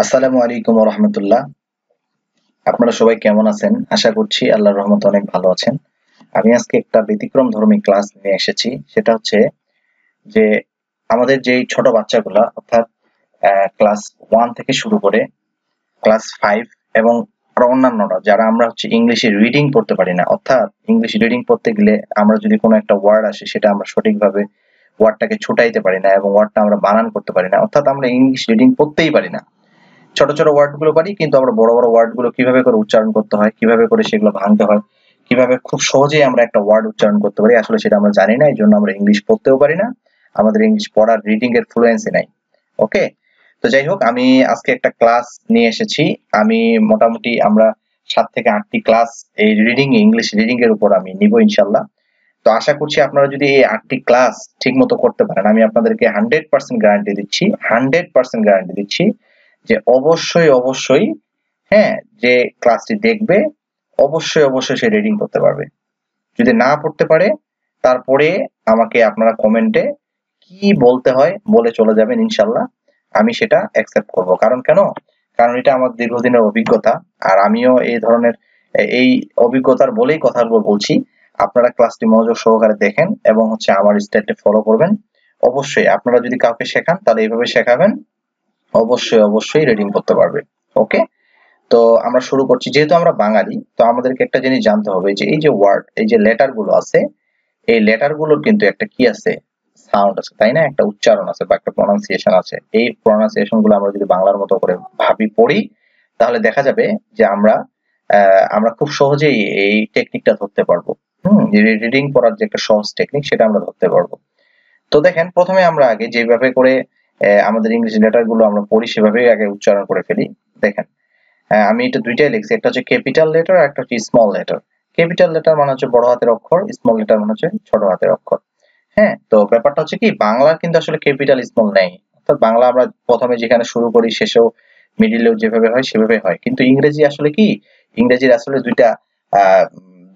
আসসালামু আলাইকুম ওয়া রাহমাতুল্লাহ। আপনারা সবাই কেমন আছেন? আশা করছি আল্লাহর রহমতে অনেক ভালো আছেন। আমি আজকে একটা ব্যতিক্রমধর্মী ক্লাস নিয়ে এসেছি। সেটা হচ্ছে যে আমাদের যেই ছোট বাচ্চাগুলা অর্থাৎ ক্লাস 1 থেকে শুরু করে ক্লাস 5 এবং আরো অন্যান্যরা যারা আমরা হচ্ছে ইংলিশে রিডিং পড়তে পারি না, অর্থাৎ ইংলিশ রিডিং পড়তে গেলে আমরা যদি কোনো একটা ওয়ার্ড আসে সেটা আমরা সঠিকভাবে ওয়ার্ডটাকে ছুটাইতে পারি না এবং ওয়ার্ডটা আমরা বানান করতে পারি না, অর্থাৎ আমরা ইংলিশ রিডিং পড়তেই পারি না। ছোট ছোট ওয়ার্ড গুলো পারি কিন্তু আমরা বড় বড় ওয়ার্ড গুলো কিভাবে করে উচ্চারণ করতে হয়, কিভাবে করে সেগুলো ভাঙতে হয়, কিভাবে খুব সহজেই আমরা একটা ওয়ার্ড উচ্চারণ করতে পারি, আসলে সেটা আমরা জানি না। এই জন্য আমরা ইংলিশ পড়তেও পারি না, আমাদের ইংলিশ পড়ার রিডিং এর ফ্লুয়েন্সি নাই। ওকে, তো যাই হোক, আমি আজকে একটা ক্লাস নিয়ে এসেছি। আমি মোটামুটি আমরা 7 থেকে 8টি ক্লাস এই রিডিং ইংলিশ রিডিং এর উপর আমি নিব ইনশাআল্লাহ। তো আশা করছি আপনারা যদি এই 8টি ক্লাস ঠিকমতো করতে পারেন, আমি আপনাদেরকে 100% গ্যারান্টি দিচ্ছি, 100% গ্যারান্টি দিচ্ছি যে অবশ্যই হ্যাঁ, যে ক্লাসটি দেখবে অবশ্যই সে রিডিং করতে পারবে। যদি না পড়তে পারে তারপরে আমাকে আপনারা কমেন্টে কি বলতে হয় বলে চলে যাবেন, ইনশাআল্লাহ আমি সেটা অ্যাকসেপ্ট করব। কারণ এটা আমার দীর্ঘদিনের অভিজ্ঞতা, আর আমিও এই ধরনের এই অভিজ্ঞতার বলেই কথাগুলো বলছি। আপনারা ক্লাসটি মনোযোগ সহকারে দেখেন এবং হচ্ছে আমার স্টাইলটা ফলো করবেন। অবশ্যই আপনারা যদি কাউকে শেখান তাহলে এইভাবে শেখাবেন, অবশ্যই রিডিং করতে পারবে। ওকে, তো আমরা শুরু করছি। যেহেতু আমরা বাঙালি, তো আমাদেরকে একটা জিনিস জানতে হবে যে এই যে ওয়ার্ড, এই যে লেটার গুলো আছে, এই লেটার গুলোর কিন্তু একটা কি আছে, সাউন্ড আছে, তাই না? একটা উচ্চারণ আছে বা একটা প্রনাউন্সিয়েশন আছে। এই প্রনাউন্সিয়েশন গুলো আমরা যদি বাংলার মতো করে ভাবি পড়ি, তাহলে দেখা যাবে যে আমরা খুব সহজেই এই টেকনিকটা ধরতে পারবো। রিডিং পড়ার যে একটা সহজ টেকনিক, সেটা আমরা ধরতে পারবো। তো দেখেন, প্রথমে আমরা আগে যেভাবে করে আমাদের ইংলিশ লেটার গুলো আমরা পড়ি সেভাবেই আগে উচ্চারণ করে ফেলি। দেখেন, আমি এটা দুইটাই লিখছি, একটা হচ্ছে ক্যাপিটাল লেটার আর একটা হচ্ছে স্মল লেটার। ক্যাপিটাল লেটার মানে হচ্ছে বড় হাতের অক্ষর, স্মল লেটার মানে হচ্ছে ছোট হাতের অক্ষর। হ্যাঁ, তো ব্যাপারটা হচ্ছে কি, বাংলা কিন্তু আসলে ক্যাপিটাল স্মল নেই, অর্থাৎ বাংলা আমরা প্রথমে যেখানে শুরু করি শেষেও মিডিলেও যেভাবে হয় সেভাবে হয়। কিন্তু ইংরেজি আসলে কি, ইংরেজির আসলে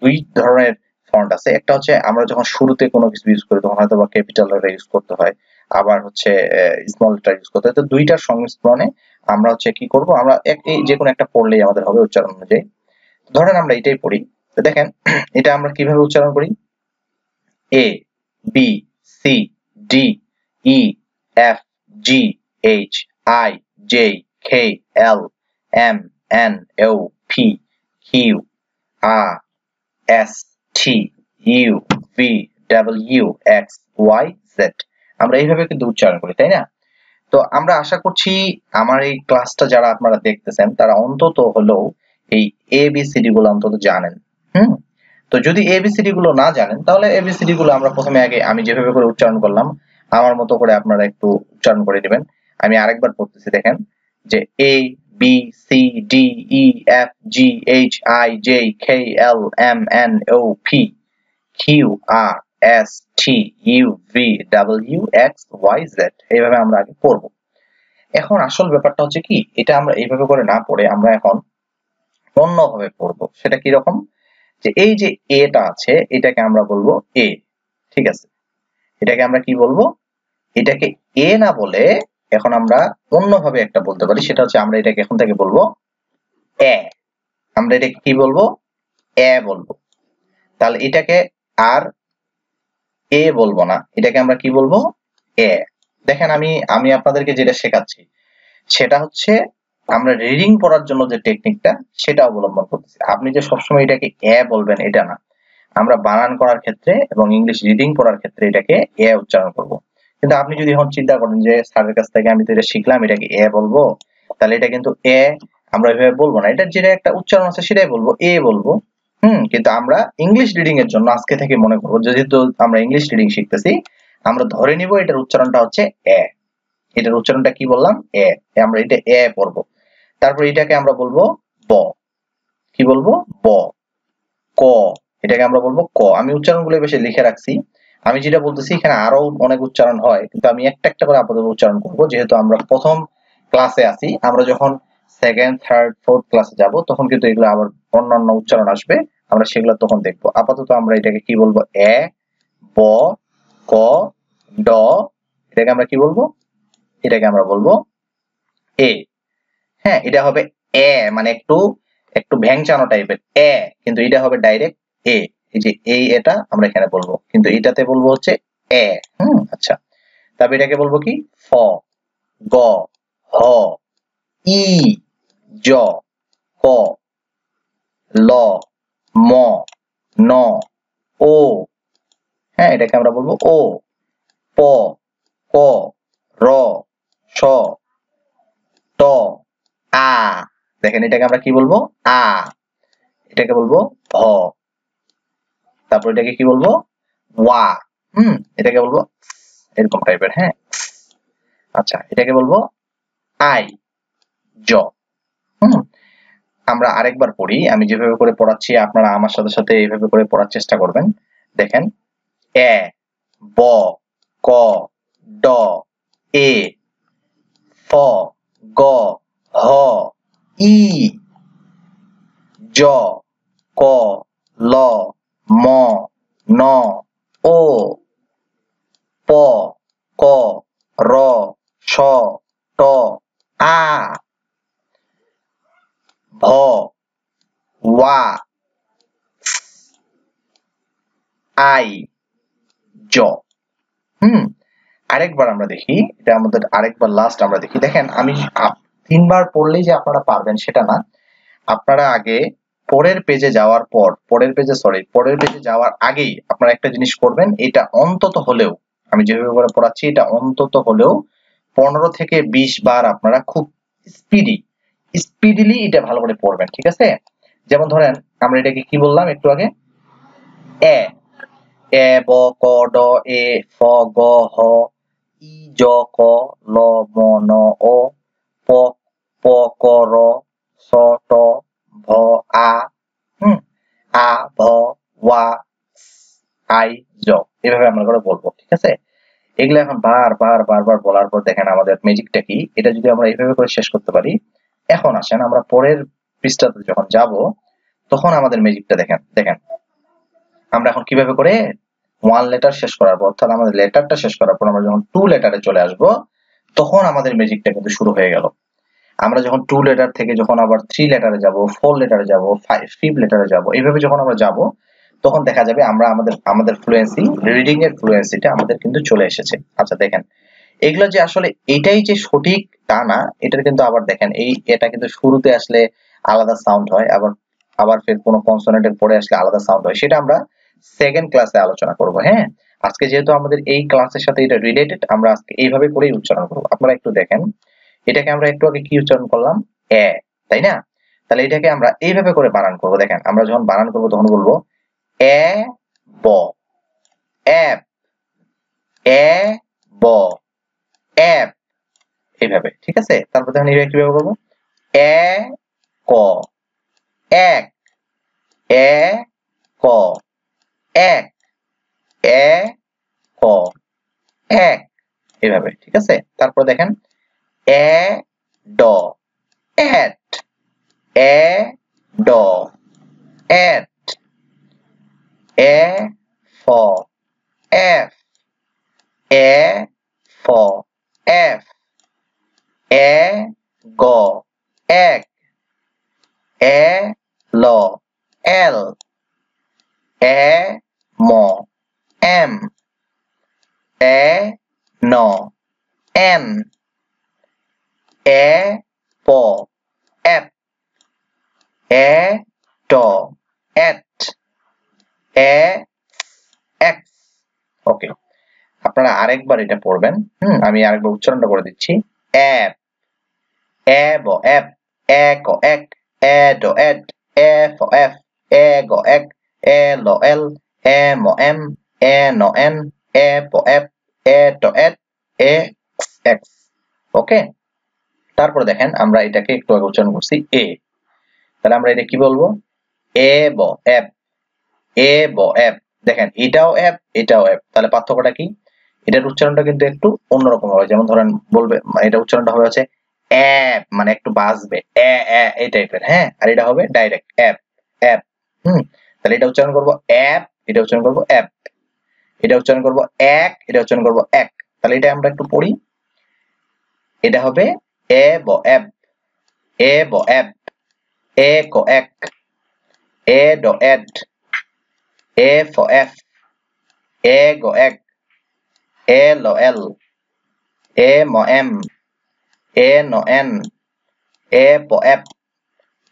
দুই ধরনের ফন্ট আছে। একটা হচ্ছে আমরা যখন শুরুতে কোনো কিছু ইউজ করি তখন হয়তো বা ক্যাপিটাল লেটার ইউজ করতে হয়, আবার হচ্ছে স্মল লেটার ইউজ করতে হয়। তো দুইটার সংমিশ্রণে আমরা হচ্ছে কি করব, আমরা এই যে কোনো একটা পড়লেই আমাদের হবে উচ্চারণ অনুযায়ী। ধরেন আমরা এটাই পড়ি, তো দেখেন এটা আমরা কিভাবে উচ্চারণ করি। A B C D E F G H I J K L M N O P Q R S T U V W X Y Z. আমরা এইভাবে কিন্তু উচ্চারণ করি, তাই না? তো আমরা আশা করছি আমার এই ক্লাসটা যারা আপনারা দেখতেছেন তারা অন্তত হলেও এই এবিসিডি গুলো অন্তত জানেন। তো যদি এবিসিডি গুলো না জানেন তাহলে এবিসিডি গুলো আমরা প্রথমে আগে আমি যেভাবে করে উচ্চারণ করলাম আমার মতো করে আপনারা একটু উচ্চারণ করে নেবেন। আমি আরেকবার পড়তেছি, দেখেন যে A B C D E F G H I J K L M N O P Q R S T U V W X Y Z, এইভাবে আমরা আগে পড়বো। এখন আসল ব্যাপারটা হচ্ছে কি, এটা আমরা এইভাবে করে না পড়ে আমরা এখন অন্যভাবে পড়বো। সেটা কি রকম, যে এই যে এটা আছে এটাকে আমরা বলবো এ, ঠিক আছে? এটাকে আমরা কি বলবো, এটাকে এ না বলে এখন আমরা অন্যভাবে একটা বলতে পারি, সেটা হচ্ছে আমরা এটাকে এখন থেকে বলবো এ। আমরা এটাকে কি বলবো, এ বলবো। তাহলে এটাকে আর এ বলবো না, এটাকে আমরা কি বলবো, এ। দেখেন আমি আপনাদেরকে যেটা শেখাচ্ছি সেটা হচ্ছে আমরা রিডিং পড়ার জন্য যে টেকনিকটা সেটা অবলম্বন করতেছি। আপনি যে সবসময় এটাকে এ বলবেন এটা না, আমরা বানান করার ক্ষেত্রে এবং ইংলিশ রিডিং পড়ার ক্ষেত্রে এটাকে এ উচ্চারণ করব। কিন্তু আপনি যদি এখন চিন্তা করেন যে স্যারের কাছ থেকে আমি তো এটা শিখলাম, এটাকে এ বলবো, তাহলে এটা কিন্তু এ আমরা এভাবে বলবো না, এটা যেটা একটা উচ্চারণ আছে সেটাই বলবো, এ বলবো। কিন্তু আমরা ইংলিশ রিডিং এর জন্য আজকে থেকে মনে করবো, যেহেতু আমরা ইংলিশ রিডিং শিখতেছি, আমরা ধরে নিব এটার উচ্চারণটা হচ্ছে এ। এটার উচ্চারণটা কি বললাম, এ। আমরা এটা এ পড়বো। তারপর এটাকে আমরা বলবো ব। কি বলবো, ব। ক, এটাকে আমরা বলবো ক। আমি উচ্চারণগুলো বেশি লিখে রাখছি, আমি যেটা বলতেছি এখানে আরো অনেক উচ্চারণ হয়, কিন্তু আমি একটা একটা করে আপাতত উচ্চারণ করব। যেহেতু আমরা প্রথম ক্লাসে আছি, আমরা যখন সেকেন্ড থার্ড ফোর্থ ক্লাসে যাব তখন কিন্তু এগুলো আবার অন্যান্য উচ্চারণ আসবে, আমরা সেগুলো তখন দেখবো। আপাতত আমরা এটাকে কি বলবো, এ, ব, ক, ড। এটাকে আমরা কি বলবো, এটাকে আমরা বলবো এ। হ্যাঁ, এটা হবে এ, মানে একটু একটু ভ্যাংচানো টাইপের এ, কিন্তু এটা হবে ডাইরেক্ট এ। এই যে এই এটা আমরা এখানে বলবো, কিন্তু এটাতে বলবো হচ্ছে এ। আচ্ছা, তবে এটাকে বলবো কি ফ, গ, হ, ই, জ, ক, ল, ম, ন, ও। হ্যাঁ, এটাকে আমরা বলবো ও। প, ক, র, স, ট, আ। দেখেন এটাকে আমরা কি বলবো আ। এটাকে বলবো ভ। তারপর এটাকে কি বলবো ওয়া। এটাকে বলবো এরকম টাইপের। হ্যাঁ, আচ্ছা, এটাকে বলবো আই, জ। আমরা আরেকবার পড়ি, আমি যেভাবে করে পড়াচ্ছি আপনারা আমার সাথে সাথে এইভাবে করে পড়ার চেষ্টা করবেন। দেখেন এ, ব, ক, ড, এ, ফ, গ, হ, ই, জ, ক, ল, ম, ন, ও, প, ক, র, স, ট, আ, ভ, ওয়া, আই, জ। আরেকবার আমরা দেখি, এটা আমাদের আরেকবার লাস্ট আমরা দেখি। দেখেন আমি তিনবার পড়লেই যে আপনারা পারবেন সেটা না। আপনারা আগে পরের পেজে যাওয়ার পর, পরের পেজে যাওয়ার আগেই আপনারা একটা জিনিস করবেন, এটা অন্তত হলেও, আমি যেভাবে করে পড়াচ্ছি এটা অন্তত হলেও 15 থেকে 20 বার আপনারা খুব স্পিডিলি এটা ভালো করে পড়বেন, ঠিক আছে? যেমন ধরেন আমরা এটাকে কি বললাম একটু আগে, এ, এ, ব, ক, ড, এ, ফ, গ, হ, ই, জ, ক, ল, ম, ন, ও, প, প, ক, র, স, ট, ভ, আ, আ, ভ, ওয়া, আই, জ। এভাবে আমরা করে বলবো, ঠিক আছে? এগুলো এখন বারবার বলার পর দেখেন আমাদের ম্যাজিকটা কি। এটা যদি আমরা এইভাবে করে শেষ করতে পারি। এখন আসেন আমরা পরের পৃষ্ঠাতে যখন যাব তখন আমাদের ম্যাজিকটা দেখেন। দেখেন আমরা এখন কিভাবে করে ওয়ান লেটার শেষ করার পর, অর্থাৎ আমাদের লেটারটা শেষ করার পর আমরা যখন টু লেটারে চলে আসব তখন আমাদের ম্যাজিকটা কিন্তু শুরু হয়ে গেল। আমরা যখন টু লেটার থেকে যখন আবার থ্রি লেটারে যাব, ফোর লেটারে যাব, ফিফথ লেটারে যাব, এইভাবে যখন আমরা যাব তখন দেখা যাবে আমরা আমাদের ফ্লুয়েন্সি, রিডিং এর ফ্লুয়েন্সিটা আমাদের কিন্তু চলে এসেছে। আচ্ছা দেখেন এগুলো যে আসলে এটাই যে সঠিক তা না, এটার কিন্তু আবার দেখেন এটা কিন্তু শুরুতে আসলে আলাদা সাউন্ড হয়, আবার ফের কোনো কনসোনেন্টের পরে আসলে আলাদা সাউন্ড হয়, সেটা আমরা সেকেন্ড ক্লাসে আলোচনা করব। হ্যাঁ, আজকে যেহেতু আমাদের এই ক্লাসের সাথে এটা রিলেটেড, আমরা আজকে এইভাবে করেই উচ্চারণ করব। আপনারা একটু দেখেন, এটাকে আমরা একটু আগে কি উচ্চারণ করলাম এ, তাই না? তাহলে এটাকে আমরা এইভাবে করে বানান করব। দেখেন আমরা যখন বানান করব তখন বলবো এ, ব, এব, এ, ব, এব, এইভাবে, ঠিক আছে? তারপর দেখেন এইভাবে কিভাবে করবো এ, ক, এক, এ, ক, এক, এ, ক, এক, এইভাবে, ঠিক আছে? তারপর দেখেন এ, ড, এট, এ, ড, এট, এ, ফ, এফ, এ, ফ, এফ, এ, গ, এক, এ, ল, এল, এ, ম, এম, এ, ন, এন, এ, প, এপ, এ, ট, এট, এ, এক্স। ওকে, আপনারা আরেকবার এটা পড়বেন। আমি আরেকবার উচ্চারণটা করে দিচ্ছি। অ্যাপ, এ ব এপ, এ ক এক, এ ড এড, এ ফ এফ, এ গ এক, এ ল এল, এ ম এম, এ ন এন, এ প এপ, এ ট এড, এ এক্স। ওকে, তারপর দেখেন আমরা এটাকে একটু আগে উচ্চারণ করছি এ, তাহলে আমরা এটা কি বলবো এ ব এপ, এ ব এপ। দেখেন এটাও এপ, এটাও এপ, তাহলে পার্থক্যটা কি? এটার উচ্চারণটা কিন্তু একটু অন্যরকম হবে। যেমন ধরেন বলবে, এটা উচ্চারণটা হবে হচ্ছে অ্যাপ, মানে একটু বাজবে এই টাইপের। হ্যাঁ, আর এটা হবে ডাইরেক্ট অ্যাপ, অ্যাপ। তাহলে এটা উচ্চারণ করব অ্যাপ, এটা উচ্চারণ করব অ্যাপ, এটা উচ্চারণ করব এক, এটা উচ্চারণ করব এক। তাহলে এটা আমরা একটু পড়ি, এটা হবে এ ব অ্যাপ, এ ব এব, এ ক এক, এ ড এড, এ ফ এফ, এ গ এক, এ ল এল, এ ম এম, এ ন এন, এ প এপ,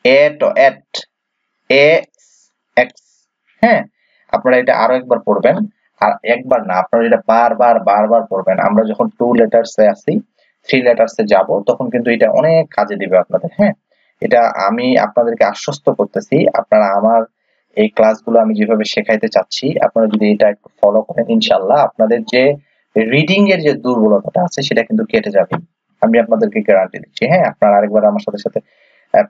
এ ট এট, এ এক্স। হ্যাঁ, আপনারা এটা আরো একবার পড়বেন, আর একবার না, আপনারা এটা বারবার পড়বেন। আমরা যখন 2 লেটার্সে আসি, 3 লেটার্সে যাব, তখন কিন্তু এটা অনেক কাজে দিবে আপনাদের। হ্যাঁ, এটা আমি আপনাদেরকে আশ্বস্ত করতেছি, আপনারা আমার এই ক্লাসগুলো আমি যেভাবে শেখাইতে চাচ্ছি, আপনারা যদি এটা একটু ফলো করেন, ইনশাআল্লাহ আপনাদের যে রিডিং এর যে দুর্বলতাটা আছে সেটা কিন্তু কেটে যাবে। আমি আপনাদেরকে গ্যারান্টি দিচ্ছি। হ্যাঁ, আপনারা আরেকবার আমার সাথে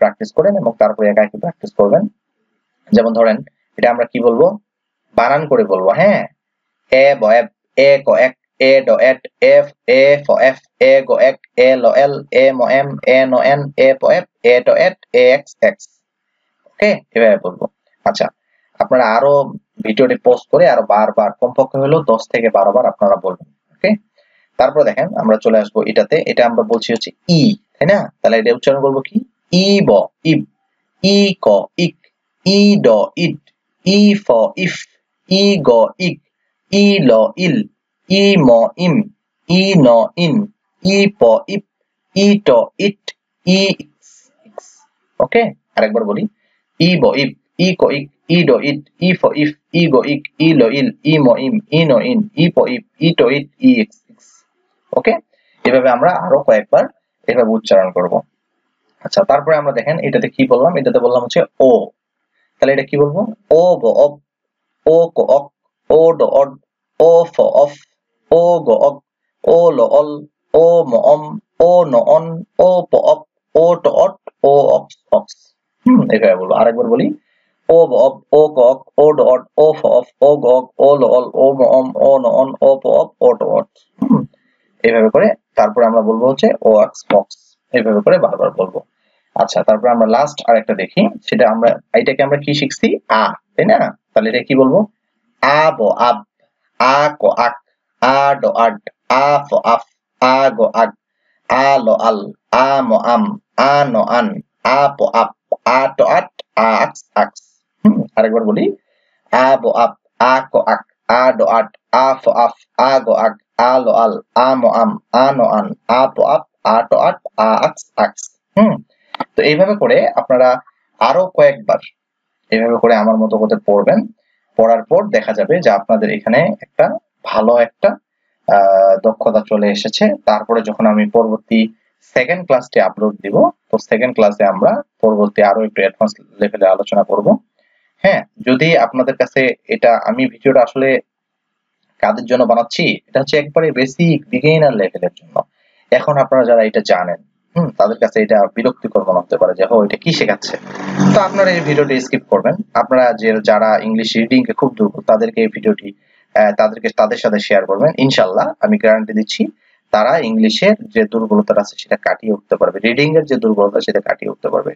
প্র্যাকটিস করেন এবং তারপরে একা একা প্র্যাকটিস করবেন। যেমন ধরেন, এটা আমরা কি বলবো, বানান করে বলবো। হ্যাঁ, এ ব এব, এ ক এক, এ ড এড, এফ এ ফ এফ, এ গ এক, এ ল এল, এ ম এম, এ ন এন, এ প এফ, এ ড এড, এ এক্স এক্স। ওকে, এভাবে বলবো। আচ্ছা, আপনারা আরো ভিডিওটি পোস্ট করে আরো বারবার, কমপক্ষে হলো 10 থেকে 12 বার আপনারা বলবেন। ওকে, তারপর দেখেন আমরা চলে আসবো এটাতে। এটা আমরা বলছি হচ্ছে ই, তাই না? তাহলে এটা উচ্চারণ করবো কি, ই ব ইব, ই ক ইক, ই ড ইড, ই ফ ইফ, ই গ ইগ, ই ল ইল, ই ম ইম, ই ন ইন, ই প ইপ, ই ট ইট, ই ইক্স ইক্স। ওকে, আরেকবার বলি, ই ব ইব, ই ক ইক, ই ড ইড, ই ফ ইফ, ই গ ইক, ই ল ইল, ই ম ইম, ই ন ইন, ই প ইপ, ই ট ইট, ই ইক্স ইক্স। ওকে, এভাবে আমরা আরো কয়েকবার এভাবে উচ্চারণ করব। আচ্ছা, তারপরে আমরা দেখেন এটাতে কি বললাম, এটাতে বললাম হচ্ছে ও। তাহলে এটা কি বলবো, ও ব অব, ও ক অক, ও ড অড, ও ফ অফ, ও গ অগ, ও ল অল, ও ম অম, ও ন অন, ও প অপ, ও ট অট, ও অক্স অক্স। এভাবে বলবো। আরেকবার বলি, ও ব অব, ও ক অক, ও ড অড, ও ফ অফ, ও গ অগ, ও ল অল, ও ম অম, ও ন অন, ও প অপ, ও ট অট। এইভাবে করে তারপরে আমরা বলবো হচ্ছে ও অক্স বক্স। এইভাবে করে বারবার বলবো। আচ্ছা, তারপরে আমরা লাস্ট আরেকটা দেখি, সেটা আমরা এটাকে আমরা কি শিখছি, আ, তাই না? তাহলে এটা কি বলবো, আ ব আব, আ ক আক, আ ড আড, আ ফ আফ, আ গ আগ, আ ল আল, আ ম আম, আ ন আন, আ প আপ, আ ট আট, আ আক্স আক্স। আরেকবার বলি, আ ব আব, আ ক আক, আ ড আট, আ ফ আফ, আ গ আগ, আ ল আল, আ ম আম, আ ন আন, আ প আপ, আ ট আট, আ আক্স আক্স। তো এইভাবে করে আপনারা আরো কয়েকবার এইভাবে করে আমার মতো করে পড়বেন। পড়ার পর দেখা যাবে যে আপনাদের এখানে একটা ভালো একটা দক্ষতা চলে এসেছে। তারপরে যখন আমি পরবর্তী সেকেন্ড ক্লাসটি আপলোড দিব, তো সেকেন্ড ক্লাসে আমরা পরবর্তী আরো একটু অ্যাডভান্স লেভেলে আলোচনা করব। হ্যাঁ, যদি আপনাদের কাছে এটা, আমি ভিডিওটা আসলে কাদের জন্য বানাচ্ছি, এটা হচ্ছে একবারে বেসিক বিগিনার লেভেলের জন্য। এখন আপনারা যারা এটা জানেন, তাদের কাছে এটা বিরক্তিকর মনে হতে পারে যে এটা কি শেখাচ্ছে। তো আপনারা এই ভিডিওটি স্কিপ করবেন। আপনারা যারা ইংলিশ রিডিং এ খুব দুর্বল, তাদেরকে এই ভিডিওটি তাদের সাথে শেয়ার করবেন। ইনশাআল্লাহ আমি গ্যারান্টি দিচ্ছি তারা ইংলিশের যে দুর্বলতা আছে সেটা কাটিয়ে উঠতে পারবে, রিডিং এর যে দুর্বলতা সেটা কাটিয়ে উঠতে পারবে।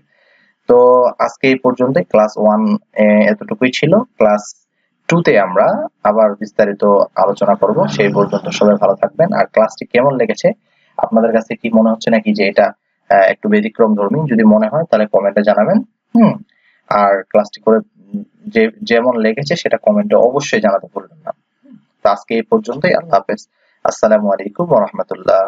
তো আজকে এই পর্যন্ত ক্লাস 1 এতটুকুই ছিল। ক্লাস 2 তে আমরা আবার বিস্তারিত আলোচনা করব। সেই পর্যন্ত সবাই ভালো থাকবেন। আর ক্লাসটি কেমন লেগেছে, আপনাদের কাছে কি মনে হচ্ছে নাকি যে এটা একটু ব্যতিক্রম ধর্মী, যদি মনে হয় তাহলে কমেন্টে জানাবেন। আর ক্লাসটি করে যেমন লেগেছে সেটা কমেন্টে অবশ্যই জানাতে ভুলবেন না। তো আজকে এই পর্যন্তই। আল্লাহ হাফেজ। আসসালামু আলাইকুম ওয়া রাহমাতুল্লাহ।